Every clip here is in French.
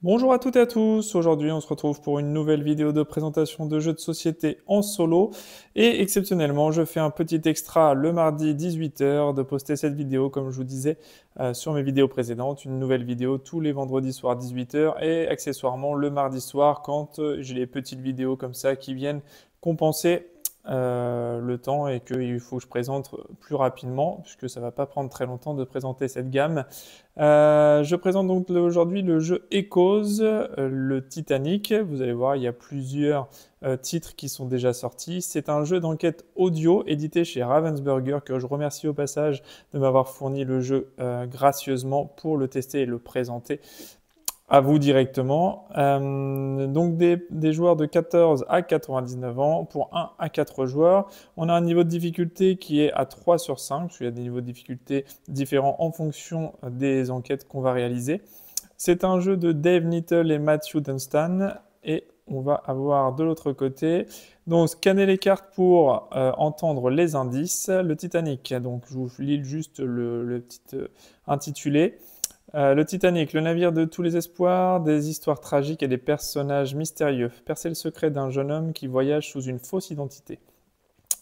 Bonjour à toutes et à tous, aujourd'hui on se retrouve pour une nouvelle vidéo de présentation de jeux de société en solo et exceptionnellement je fais un petit extra le mardi 18 h de poster cette vidéo comme je vous disais sur mes vidéos précédentes, une nouvelle vidéo tous les vendredis soirs 18 h et accessoirement le mardi soir quand j'ai les petites vidéos comme ça qui viennent compenser le temps et qu'il faut que je présente plus rapidement puisque ça va pas prendre très longtemps de présenter cette gamme. Je présente donc aujourd'hui le jeu Echoes, le Titanic. Vous allez voir, il y a plusieurs titres qui sont déjà sortis. C'est un jeu d'enquête audio édité chez Ravensburger que je remercie au passage de m'avoir fourni le jeu gracieusement pour le tester et le présenter à vous directement. Donc des joueurs de 14 à 99 ans pour 1 à 4 joueurs. On a un niveau de difficulté qui est à 3 sur 5, parce qu'il y a des niveaux de difficulté différents en fonction des enquêtes qu'on va réaliser. C'est un jeu de Dave Neatle et Matthew Dunstan, et on va avoir de l'autre côté, donc scanner les cartes pour entendre les indices. Le Titanic, donc je vous lis juste le petit intitulé. Le Titanic, le navire de tous les espoirs, des histoires tragiques et des personnages mystérieux. Percer le secret d'un jeune homme qui voyage sous une fausse identité.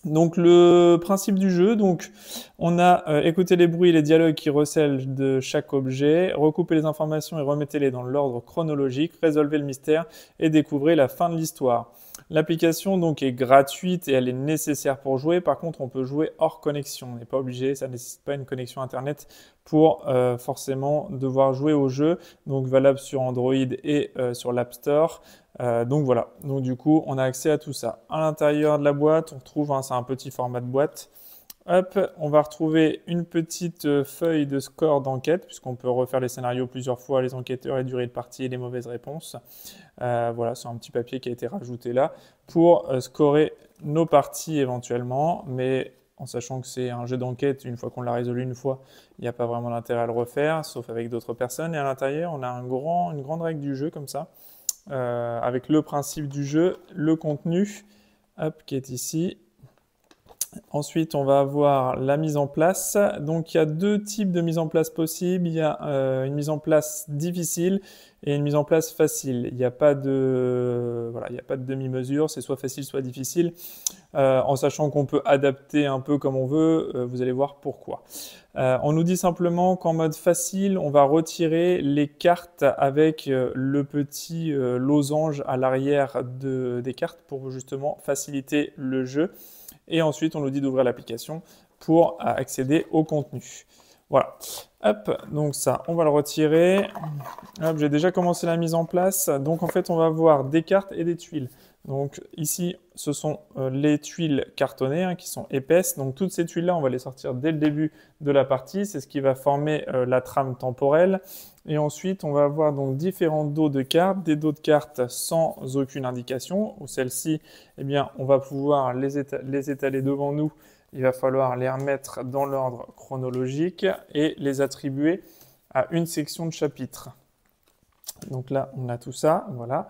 Donc le principe du jeu, donc on a écouté les bruits et les dialogues qui recèlent de chaque objet, recoupez les informations et remettez-les dans l'ordre chronologique, résolvez le mystère et découvrez la fin de l'histoire. L'application donc est gratuite et elle est nécessaire pour jouer. Par contre, on peut jouer hors connexion. On n'est pas obligé, ça ne nécessite pas une connexion Internet pour forcément devoir jouer au jeu. Donc valable sur Android et sur l'App Store. Donc voilà, donc du coup on a accès à tout ça. À l'intérieur de la boîte, on retrouve, c'est un petit format de boîte. Hop, on va retrouver une petite feuille de score d'enquête, puisqu'on peut refaire les scénarios plusieurs fois, les enquêteurs, les durées de partie et les mauvaises réponses. Voilà, c'est un petit papier qui a été rajouté là pour scorer nos parties éventuellement, mais en sachant que c'est un jeu d'enquête, une fois qu'on l'a résolu une fois, il n'y a pas vraiment d'intérêt à le refaire, sauf avec d'autres personnes. Et à l'intérieur, on a une grande règle du jeu comme ça. Avec le principe du jeu, le contenu, hop, qui est ici. Ensuite, on va avoir la mise en place. Donc, il y a deux types de mise en place possibles. Il y a une mise en place difficile et une mise en place facile. Il n'y a pas de, voilà, il n'y a pas de demi-mesure. C'est soit facile, soit difficile. En sachant qu'on peut adapter un peu comme on veut. Vous allez voir pourquoi. On nous dit simplement qu'en mode facile, on va retirer les cartes avec le petit losange à l'arrière des cartes pour justement faciliter le jeu. Et ensuite, on nous dit d'ouvrir l'application pour accéder au contenu. Voilà. Hop, donc ça, on va le retirer. Hop, j'ai déjà commencé la mise en place. Donc en fait, on va avoir des cartes et des tuiles. Donc ici, ce sont les tuiles cartonnées qui sont épaisses. Donc toutes ces tuiles-là, on va les sortir dès le début de la partie. C'est ce qui va former la trame temporelle. Et ensuite, on va avoir donc différents dos de cartes, des dos de cartes sans aucune indication, ou celles-ci, eh bien, on va pouvoir les étaler devant nous. Il va falloir les remettre dans l'ordre chronologique et les attribuer à une section de chapitre. Donc là, on a tout ça, voilà.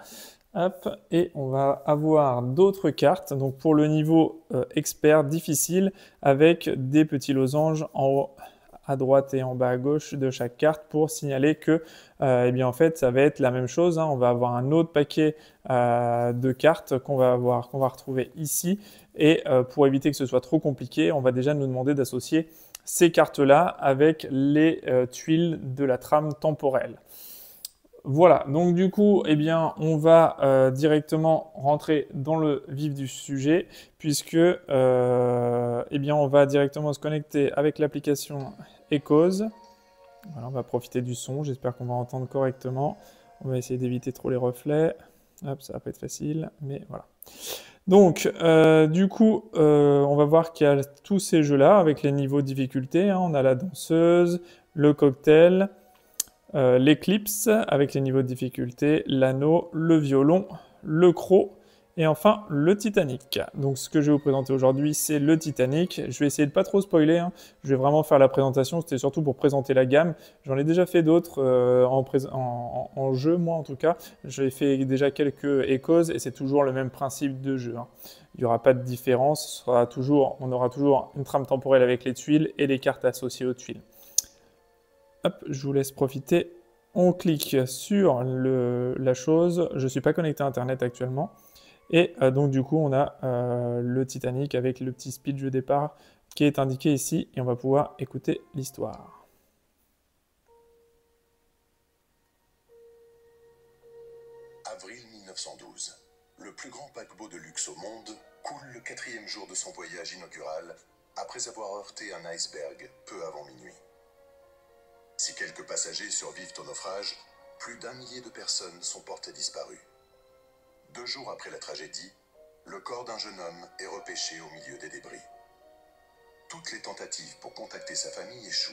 Hop, et on va avoir d'autres cartes, donc pour le niveau expert difficile, avec des petits losanges en haut à droite et en bas à gauche de chaque carte pour signaler que, eh bien en fait, ça va être la même chose. On va avoir un autre paquet de cartes qu'on va retrouver ici. Et pour éviter que ce soit trop compliqué, on va déjà nous demander d'associer ces cartes-là avec les tuiles de la trame temporelle. Voilà, donc du coup, eh bien, on va directement rentrer dans le vif du sujet, puisque eh bien, on va directement se connecter avec l'application Echoes. Voilà, on va profiter du son, j'espère qu'on va entendre correctement. On va essayer d'éviter trop les reflets. Hop, ça va pas être facile, mais voilà. Donc, du coup, on va voir qu'il y a tous ces jeux-là avec les niveaux de difficulté. On a la danseuse, le cocktail, l'éclipse avec les niveaux de difficulté, l'anneau, le violon, le croc et enfin le Titanic. Donc ce que je vais vous présenter aujourd'hui, c'est le Titanic. Je vais essayer de pas trop spoiler, je vais vraiment faire la présentation, c'était surtout pour présenter la gamme. J'en ai déjà fait d'autres en jeu, moi en tout cas. J'ai fait déjà quelques Echoes et c'est toujours le même principe de jeu. Il n'y aura pas de différence, on aura toujours une trame temporelle avec les tuiles et les cartes associées aux tuiles. Hop, je vous laisse profiter On clique sur la chose. Je ne suis pas connecté à Internet actuellement. Et donc du coup, on a le Titanic avec le petit speech de départ qui est indiqué ici. Et on va pouvoir écouter l'histoire. Avril 1912. Le plus grand paquebot de luxe au monde coule le 4e jour de son voyage inaugural après avoir heurté un iceberg peu avant minuit. Si quelques passagers survivent au naufrage, plus d'1 millier de personnes sont portées disparues. 2 jours après la tragédie, le corps d'un jeune homme est repêché au milieu des débris. Toutes les tentatives pour contacter sa famille échouent,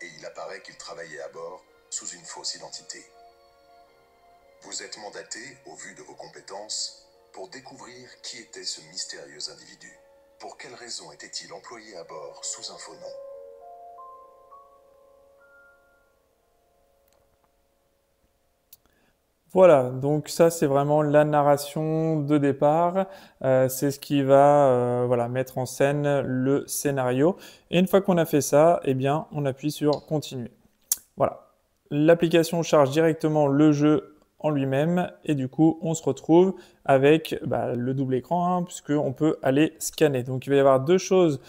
et il apparaît qu'il travaillait à bord sous une fausse identité. Vous êtes mandaté, au vu de vos compétences, pour découvrir qui était ce mystérieux individu. Pour quelle raison était-il employé à bord sous un faux nom? Voilà, donc ça c'est vraiment la narration de départ, c'est ce qui va voilà, mettre en scène le scénario. Et une fois qu'on a fait ça, eh bien on appuie sur continuer. Voilà, l'application charge directement le jeu en lui-même et du coup on se retrouve avec le double écran puisqu'on peut aller scanner. Donc il va y avoir 2 choses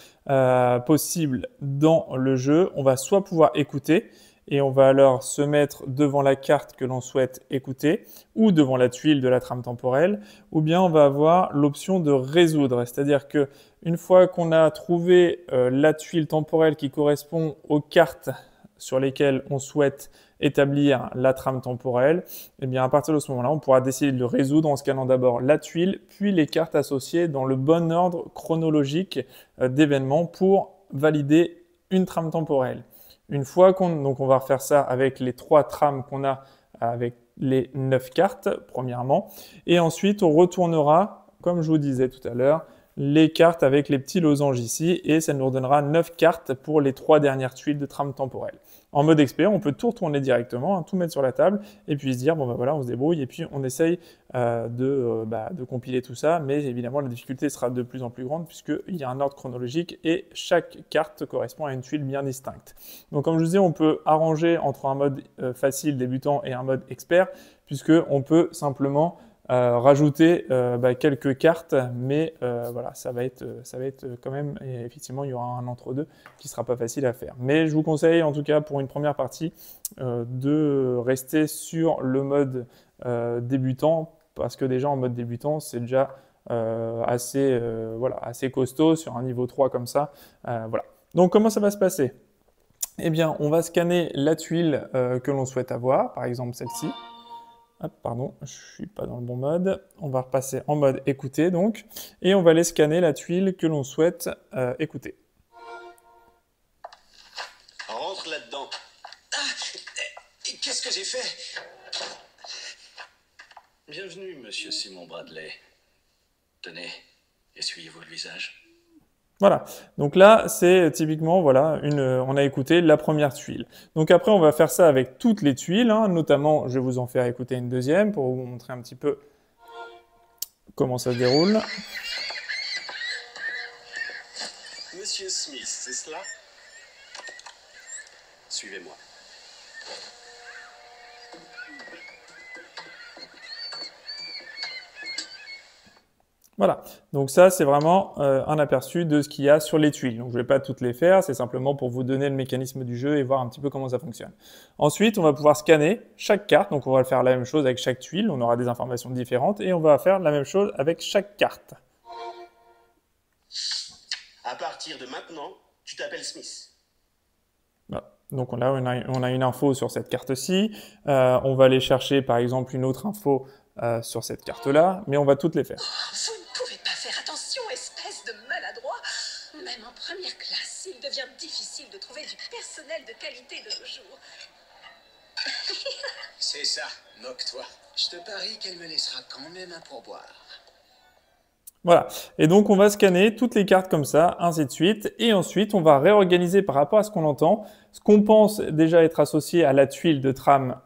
possibles dans le jeu. On va soit pouvoir écouter et on va alors se mettre devant la carte que l'on souhaite écouter ou devant la tuile de la trame temporelle, ou bien on va avoir l'option de résoudre, c'est-à-dire que une fois qu'on a trouvé la tuile temporelle qui correspond aux cartes sur lesquelles on souhaite établir la trame temporelle, et bien à partir de ce moment-là, on pourra décider de le résoudre en scannant d'abord la tuile, puis les cartes associées dans le bon ordre chronologique d'événements pour valider une trame temporelle. Une fois donc on va refaire ça avec les 3 trames qu'on a avec les 9 cartes, premièrement. Et ensuite, on retournera, comme je vous disais tout à l'heure, les cartes avec les petits losanges ici. Et ça nous redonnera 9 cartes pour les 3 dernières tuiles de trame temporelle. En mode expert, on peut tout retourner directement, tout mettre sur la table et puis se dire, bon ben voilà, on se débrouille et puis on essaye de compiler tout ça. Mais évidemment, la difficulté sera de plus en plus grande puisqu'il y a un ordre chronologique et chaque carte correspond à une tuile bien distincte. Donc comme je vous disais, on peut arranger entre un mode facile débutant et un mode expert puisqu'on peut simplement rajouter quelques cartes, mais voilà, ça va être quand même, et effectivement, il y aura un entre-deux qui sera pas facile à faire. Mais je vous conseille, en tout cas, pour une première partie, de rester sur le mode débutant, parce que déjà en mode débutant, c'est déjà assez costaud sur un niveau 3 comme ça. Voilà. Donc, comment ça va se passer? Eh bien, on va scanner la tuile que l'on souhaite avoir, par exemple celle-ci. Ah, pardon, je suis pas dans le bon mode. On va repasser en mode écouter donc, et on va aller scanner la tuile que l'on souhaite écouter. Rentre là-dedans. Ah, qu'est-ce que j'ai fait? Bienvenue, monsieur Simon Bradley. Tenez, essuyez-vous le visage. Voilà, donc là c'est typiquement, voilà, on a écouté la première tuile. Donc après on va faire ça avec toutes les tuiles, notamment je vais vous en faire écouter une deuxième pour vous montrer un petit peu comment ça se déroule. Monsieur Smith, c'est cela? Suivez-moi. Voilà, donc ça c'est vraiment un aperçu de ce qu'il y a sur les tuiles. Donc je ne vais pas toutes les faire, c'est simplement pour vous donner le mécanisme du jeu et voir un petit peu comment ça fonctionne. Ensuite, on va pouvoir scanner chaque carte, donc on va faire la même chose avec chaque tuile, on aura des informations différentes et on va faire la même chose avec chaque carte. À partir de maintenant, tu t'appelles Smith. Voilà. Donc on a une info sur cette carte-ci, on va aller chercher par exemple une autre info sur cette carte-là, mais on va toutes les faire. Vous ne pouvez pas faire attention, espèce de maladroit. Même en première classe, il devient difficile de trouver du personnel de qualité de nos jours. C'est ça, moque-toi. Je te parie qu'elle me laissera quand même un pourboire. Voilà, et donc on va scanner toutes les cartes comme ça, ainsi de suite, et ensuite on va réorganiser par rapport à ce qu'on entend, ce qu'on pense déjà être associé à la tuile de trame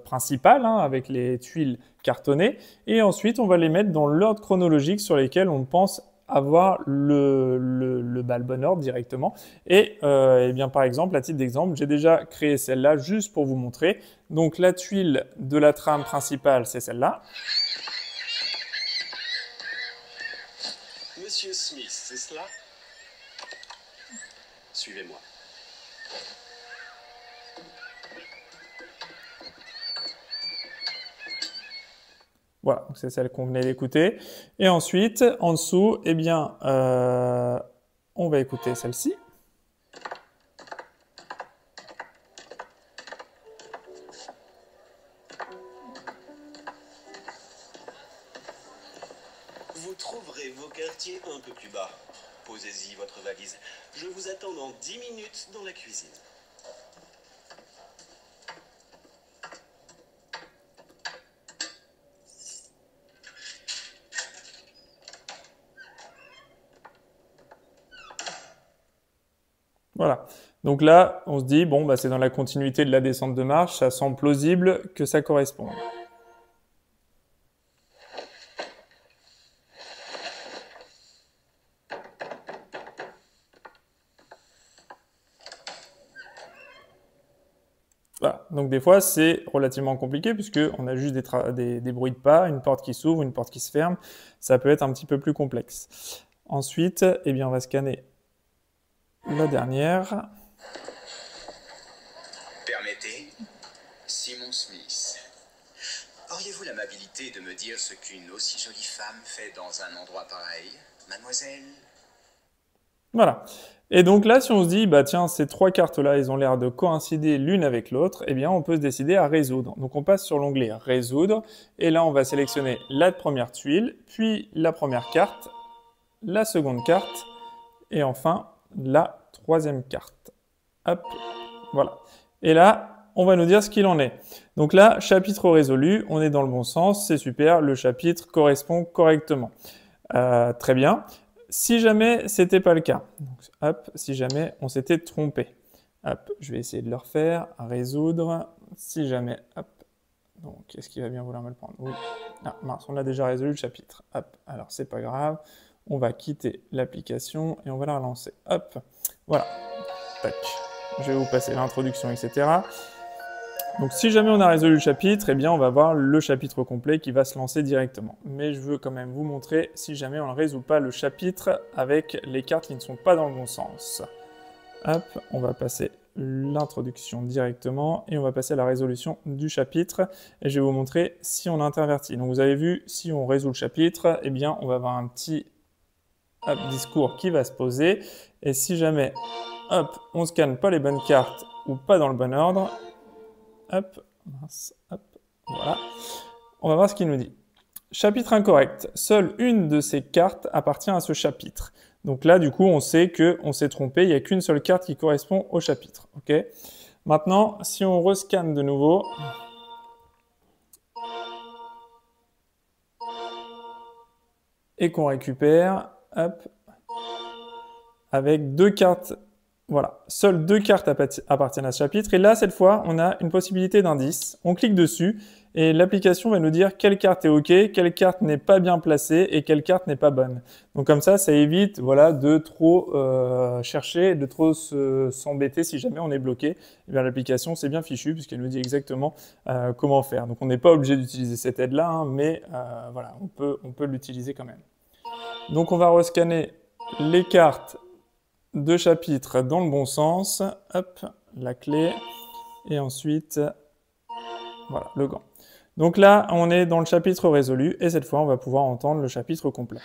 principale, avec les tuiles cartonnées, et ensuite on va les mettre dans l'ordre chronologique sur lesquels on pense avoir le bon ordre directement. Et eh bien, par exemple, à titre d'exemple, j'ai déjà créé celle-là juste pour vous montrer. Donc la tuile de la trame principale, c'est celle-là. Monsieur Smith, c'est cela? Suivez-moi. Voilà, donc c'est celle qu'on venait d'écouter. Et ensuite, en dessous, eh bien, on va écouter celle-ci. Vous trouverez vos quartiers un peu plus bas. Posez-y votre valise. Je vous attends dans 10 minutes dans la cuisine. Voilà. Donc là, on se dit, bon, bah, c'est dans la continuité de la descente de marche, ça semble plausible que ça corresponde. Voilà. Donc des fois, c'est relativement compliqué puisqu'on a juste des bruits de pas, une porte qui s'ouvre, une porte qui se ferme. Ça peut être un petit peu plus complexe. Ensuite, eh bien, on va scanner la dernière. Permettez, Simon Smith. Auriez-vous l'amabilité de me dire ce qu'une aussi jolie femme fait dans un endroit pareil, mademoiselle? Voilà. Et donc là, si on se dit, bah tiens, ces trois cartes-là, elles ont l'air de coïncider l'une avec l'autre, eh bien, on peut se décider à résoudre. Donc, on passe sur l'onglet Résoudre, et là, on va sélectionner la première tuile, puis la première carte, la seconde carte, et enfin, la troisième carte. Hop, voilà. Et là, on va nous dire ce qu'il en est. Donc là, chapitre résolu, on est dans le bon sens, c'est super, le chapitre correspond correctement. Très bien. Si jamais c'était pas le cas, donc, hop, si jamais on s'était trompé, hop, je vais essayer de le refaire, résoudre, si jamais, hop, donc est-ce qu'il va bien vouloir me le prendre? Oui, ah mince, on a déjà résolu le chapitre, hop, alors c'est pas grave, on va quitter l'application et on va la relancer, hop, voilà, tac, je vais vous passer l'introduction, etc. Donc si jamais on a résolu le chapitre, eh bien on va voir le chapitre complet qui va se lancer directement. Mais je veux quand même vous montrer si jamais on ne résout pas le chapitre avec les cartes qui ne sont pas dans le bon sens. Hop, on va passer l'introduction directement et on va passer à la résolution du chapitre. Et je vais vous montrer si on intervertit. Donc vous avez vu, si on résout le chapitre, eh bien on va avoir un petit discours qui va se poser. Et si jamais, hop, on scanne pas les bonnes cartes ou pas dans le bon ordre, hop, mince, hop, voilà. On va voir ce qu'il nous dit. Chapitre incorrect. Seule une de ces cartes appartient à ce chapitre. Donc là, du coup, on sait qu'on s'est trompé. Il n'y a qu'une seule carte qui correspond au chapitre. Ok. Maintenant, si on rescanne de nouveau, et qu'on récupère, hop, avec deux cartes. Voilà, seules deux cartes appartiennent à ce chapitre. Et là, cette fois, on a une possibilité d'indice. On clique dessus et l'application va nous dire quelle carte est OK, quelle carte n'est pas bien placée et quelle carte n'est pas bonne. Donc comme ça évite voilà, de trop chercher, de trop s'embêter si jamais on est bloqué. Eh bien, l'application, c'est bien fichu puisqu'elle nous dit exactement comment faire. Donc on n'est pas obligé d'utiliser cette aide-là, hein, mais voilà, on peut l'utiliser quand même. Donc on va rescanner les cartes de chapitres dans le bon sens, hop, la clé, et ensuite, voilà, le gant. Donc là, on est dans le chapitre résolu, et cette fois, on va pouvoir entendre le chapitre complet.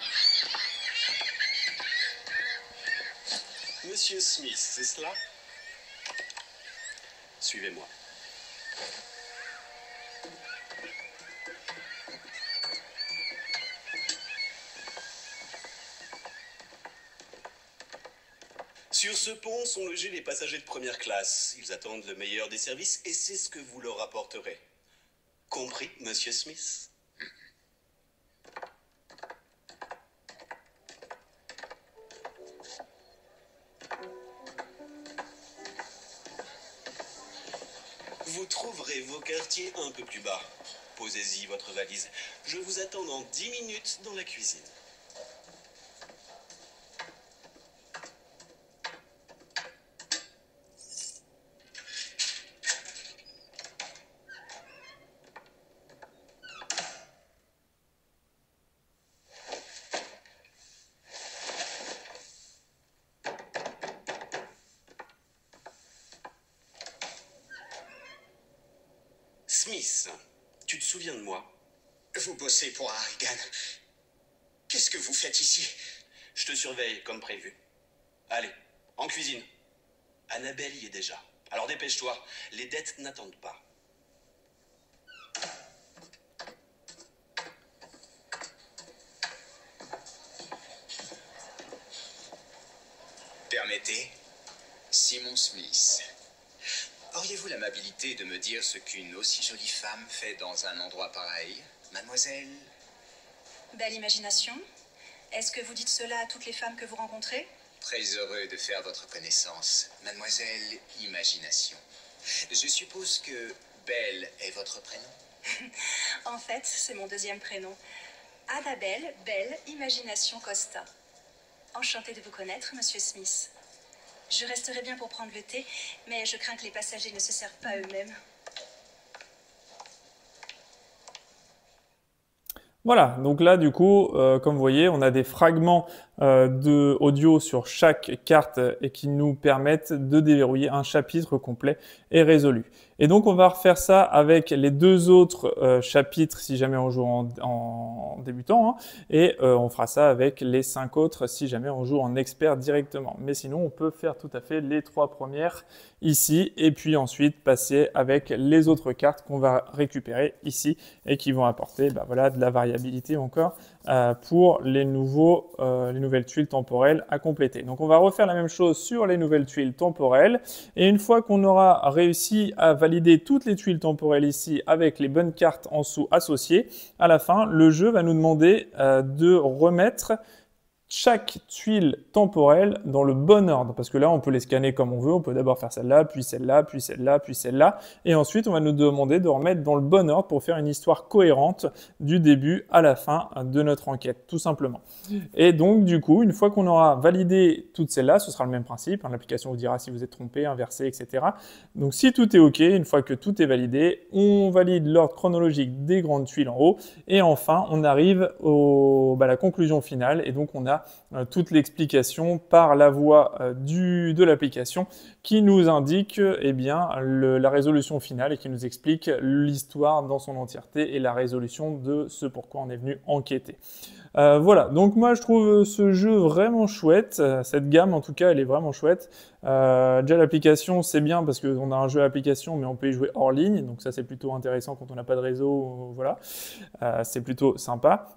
Monsieur Smith, c'est cela? Suivez-moi. Sur ce pont sont logés les passagers de première classe. Ils attendent le meilleur des services et c'est ce que vous leur apporterez. Compris, monsieur Smith? Vous trouverez vos quartiers un peu plus bas. Posez-y votre valise. Je vous attends dans 10 minutes dans la cuisine. Smith, tu te souviens de moi? Vous bossez pour Harrigan. Qu'est-ce que vous faites ici? Je te surveille, comme prévu. Allez, en cuisine. Annabelle y est déjà. Alors dépêche-toi, les dettes n'attendent pas. Permettez, Simon Smith. Auriez-vous l'amabilité de me dire ce qu'une aussi jolie femme fait dans un endroit pareil, mademoiselle? Belle imagination. Est-ce que vous dites cela à toutes les femmes que vous rencontrez? Très heureux de faire votre connaissance, mademoiselle Imagination. Je suppose que Belle est votre prénom? En fait, c'est mon deuxième prénom. Annabelle, Belle, Imagination Costa. Enchantée de vous connaître, Monsieur Smith. Je resterai bien pour prendre le thé, mais je crains que les passagers ne se servent pas eux-mêmes. Voilà, donc là du coup, comme vous voyez, on a des fragments de audio sur chaque carte et qui nous permettent de déverrouiller un chapitre complet et résolu. Et donc on va refaire ça avec les deux autres chapitres si jamais on joue en débutant, hein, et on fera ça avec les 5 autres si jamais on joue en expert directement. Mais sinon on peut faire tout à fait les 3 premières ici et puis ensuite passer avec les autres cartes qu'on va récupérer ici et qui vont apporter voilà, de la variabilité encore pour les nouvelles tuiles temporelles à compléter. Donc on va refaire la même chose sur les nouvelles tuiles temporelles et une fois qu'on aura réussi à valider toutes les tuiles temporelles ici avec les bonnes cartes en dessous associées, à la fin le jeu va nous demander de remettre chaque tuile temporelle dans le bon ordre, parce que là on peut les scanner comme on veut, on peut d'abord faire celle-là, puis celle-là, puis celle-là, puis celle-là, et ensuite on va nous demander de remettre dans le bon ordre pour faire une histoire cohérente du début à la fin de notre enquête, tout simplement. Et donc du coup, une fois qu'on aura validé toutes celles-là, ce sera le même principe, hein, l'application vous dira si vous êtes trompé, inversé, etc. Donc si tout est OK, une fois que tout est validé, on valide l'ordre chronologique des grandes tuiles en haut, et enfin on arrive à la conclusion finale, et donc on a toute l'explication par la voix de l'application qui nous indique la résolution finale et qui nous explique l'histoire dans son entièreté et la résolution de ce pourquoi on est venu enquêter. Voilà, donc moi je trouve ce jeu vraiment chouette, cette gamme en tout cas elle est vraiment chouette. Déjà l'application c'est bien parce qu'on a un jeu à application mais on peut y jouer hors ligne, donc ça c'est plutôt intéressant quand on n'a pas de réseau, voilà, c'est plutôt sympa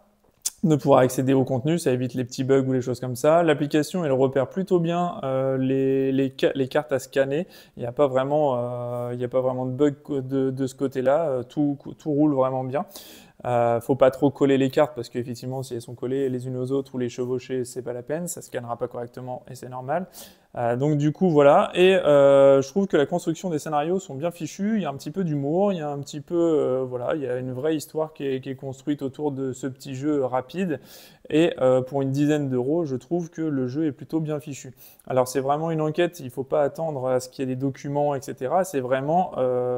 de pouvoir accéder au contenu, ça évite les petits bugs ou les choses comme ça. L'application, elle repère plutôt bien les cartes à scanner. Il n'y a pas vraiment, de bug de ce côté-là. Tout roule vraiment bien. Faut pas trop coller les cartes parce qu'effectivement, si elles sont collées les unes aux autres ou les chevauchées, c'est pas la peine, ça scannera pas correctement et c'est normal. Donc du coup voilà, et je trouve que la construction des scénarios sont bien fichus, il y a un petit peu d'humour, il y a un petit peu, voilà, il y a une vraie histoire qui est construite autour de ce petit jeu rapide, et pour une dizaine d'euros, je trouve que le jeu est plutôt bien fichu. Alors c'est vraiment une enquête, il faut pas attendre à ce qu'il y ait des documents, etc. C'est vraiment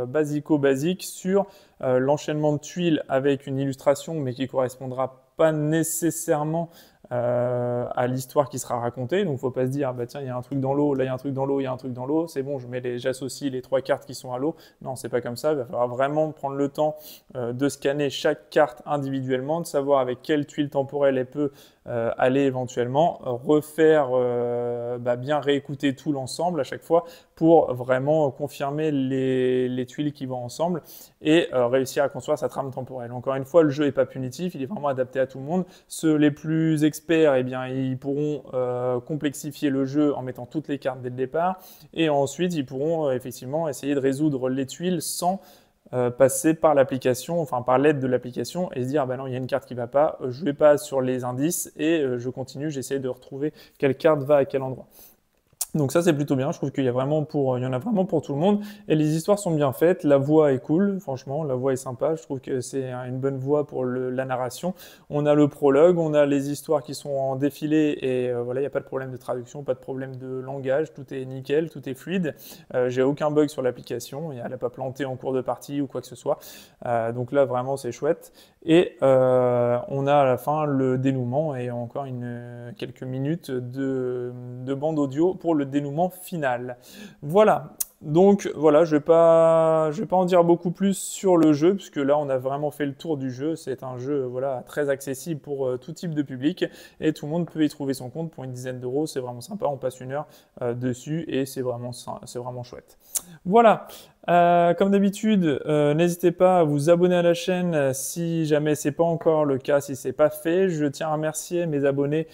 basico-basique sur l'enchaînement de tuiles avec une illustration, mais qui correspondra pas nécessairement à l'histoire qui sera racontée. Donc, faut pas se dire, bah tiens, il y a un truc dans l'eau, là il y a un truc dans l'eau, il y a un truc dans l'eau, c'est bon, j'associe les 3 cartes qui sont à l'eau. Non, c'est pas comme ça. Il va falloir vraiment prendre le temps de scanner chaque carte individuellement, de savoir avec quelle tuile temporelle elle peut aller éventuellement, refaire, bien réécouter tout l'ensemble à chaque fois pour vraiment confirmer les tuiles qui vont ensemble et réussir à construire sa trame temporelle. Encore une fois, le jeu n'est pas punitif, il est vraiment adapté à tout le monde. Ceux les plus experts, ils pourront complexifier le jeu en mettant toutes les cartes dès le départ et ensuite ils pourront effectivement essayer de résoudre les tuiles sans passer par l'application, enfin par l'aide de l'application et se dire non, il y a une carte qui va pas, je vais pas sur les indices et je continue, j'essaie de retrouver quelle carte va à quel endroit. Donc ça c'est plutôt bien, je trouve qu'il y en a vraiment pour tout le monde et les histoires sont bien faites, la voix est cool, franchement la voix est sympa, je trouve que c'est une bonne voix pour la narration. On a le prologue, on a les histoires qui sont en défilé et voilà, il n'y a pas de problème de traduction, pas de problème de langage, tout est nickel, tout est fluide. J'ai aucun bug sur l'application, elle n'a pas planté en cours de partie ou quoi que ce soit. Donc là vraiment c'est chouette. Et on a à la fin le dénouement et encore quelques minutes de bande audio pour le dénouement final. Voilà. Donc voilà, je vais pas en dire beaucoup plus sur le jeu, puisque là on a vraiment fait le tour du jeu. C'est un jeu voilà, très accessible pour tout type de public, et tout le monde peut y trouver son compte pour une dizaine d'euros. C'est vraiment sympa, on passe 1 heure dessus, et c'est vraiment chouette. Voilà, comme d'habitude, n'hésitez pas à vous abonner à la chaîne si jamais c'est pas encore le cas, si c'est pas fait. Je tiens à remercier mes abonnés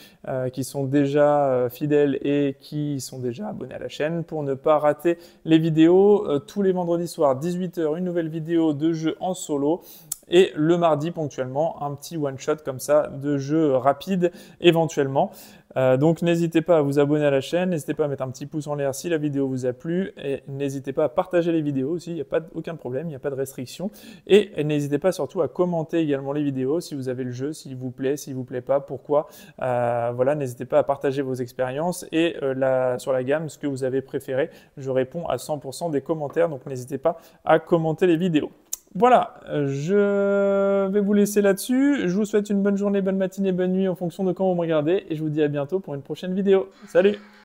qui sont déjà fidèles et qui sont déjà abonnés à la chaîne pour ne pas rater les vidéos. Tous les vendredis soirs, 18 h, une nouvelle vidéo de jeu en solo. Et le mardi, ponctuellement, un petit one-shot comme ça de jeu rapide éventuellement. Donc n'hésitez pas à vous abonner à la chaîne, n'hésitez pas à mettre un petit pouce en l'air si la vidéo vous a plu, et n'hésitez pas à partager les vidéos aussi, il n'y a aucun problème, il n'y a pas de restriction. Et n'hésitez pas surtout à commenter également les vidéos si vous avez le jeu, s'il vous plaît pas, pourquoi. Voilà, n'hésitez pas à partager vos expériences et sur la gamme, ce que vous avez préféré. Je réponds à 100% des commentaires, donc n'hésitez pas à commenter les vidéos. Voilà, je vais vous laisser là-dessus. Je vous souhaite une bonne journée, bonne matinée, bonne nuit en fonction de quand vous me regardez. Et je vous dis à bientôt pour une prochaine vidéo. Salut!